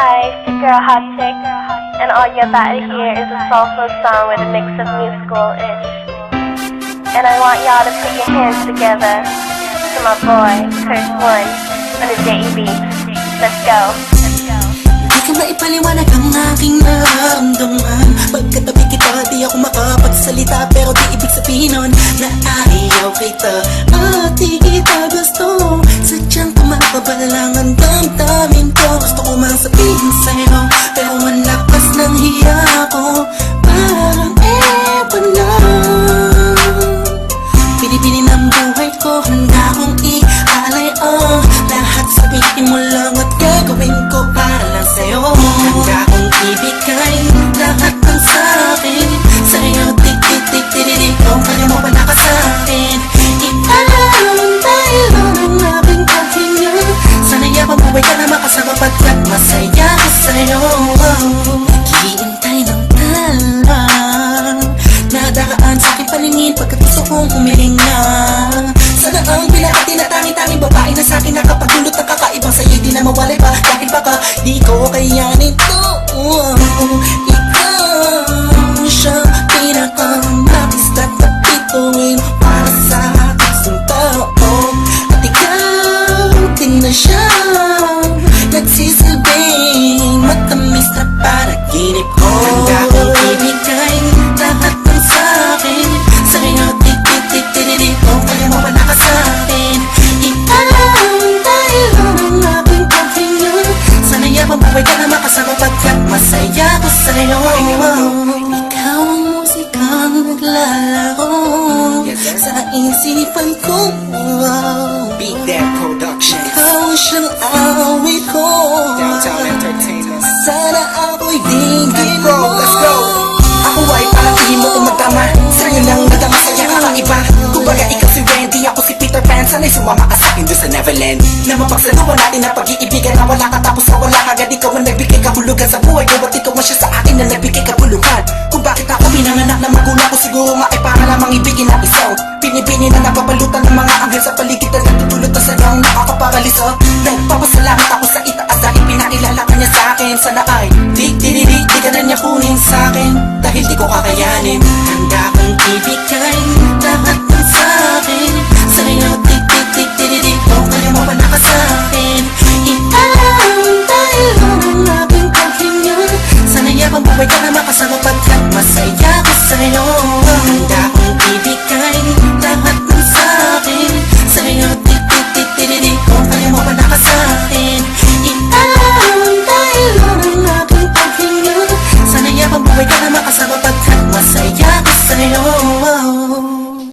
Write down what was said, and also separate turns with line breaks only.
Hi, it's your girl Hot Chick, and all you're about to hear is a soulful song with a mix of musical-ish. And I want y'all to put your hands together to my boy, Curse One, on the JB. Let's go.
Di ko maipaliwanag ang aking nararamdaman. Pagkatabi kita, di ako makapagsalita, pero di ibig sabihin nun na ayaw kita at di kita gusto. Sadyang kumakabal lang ang damdamin ko. Gusto ko mang sabihin sa'yo, pero ang lakas ng hiya ko. Parang ewan lang. Pinipili ng buhay ko, handa kong ialay ang lahat. Sabihin mo lang at gagawin ko para lang sa'yo. Handa kong ibigay lahat ng sa'kin sa'yo. Tik-tik-tik-tik-tik, kung kaya mo wala ka sa'kin. Ialaman tayo ng aking paghinga. Sana yapang buhay ka na makasama pagkat masaya ko sa'yo. Naghihintay ng talang nadaan sa'king paningin pagkat gusto kong humiling na. Sana ang pinakati na tanging babae na sa'kin nakapagdulot ng kakaibang sa'yo di na mawalay pa. Dahil baka di ko kayanin to. Ikaw siya pinakanapis at napituin para sa aking tao. At ikaw din na siya nagsisilbing matamis na panaginip ko. Handa kong ibigay lahat ng sa'kin sa'yo. Tik-tik-tik-tik-tik, kung kaya mo wala ka sa'kin. Ialaman tayo ng aking paghinga. Sana yapang buhay ka na makasama pagkat masaya ko sa'yo. Ikaw ang musikang naglalaro sa isipan ko.
Beat That Productions,
Ikaw siyang awit ko.
Downtown Entertainment.
Sana ako'y dinggin
Let's go,
mo.
let's go. Ako ay parang tingin mo kung magtama. Sa'yo lang nadama, saya kakaiba. Kumbaga ikaw si Wendy, ako si Peter Pan. Sana'y sumama ka sa'kin doon sa Neverland. Na mapagsaluhan natin ang pag-iibigan na wala ka tapos na wala ka. Ikaw ang nagbigay kahulugan sa buhay ko. Ba't ikaw man siya sa akin na nagbigay kabuluhan? Kung bakit ako pinanganak na magulang ko, siguro nga ay para lamang ibigin ang isang pinipini na napapalutan ng mga anghel sa paligid na natutulot na salang nakakaparalisa. Nagpapasalamat ako sa itaas dahil pinakilala ka niya sa'kin. Sana ay di ka na niya kunin sa'kin dahil di ko kakayanin. Handa kong ibigay lahat ng sa'kin sa'yo. Tik-tik-tik-tik-tik, kung kaya mo wala ka sa'kin. Ialaman tayo ng aking paghinga. Sana yapang buhay ka na makasama pagkat masaya ko sa'yo. Handa kong ibigay lahat ng sa'kin sa'yo. Tik-tik-tik-tik-tik, kung kaya mo wala ka sa'kin. Ialaman tayo ng aking paghinga. Sana yapang buhay ka na makasama pagkat masaya ko sa'yo.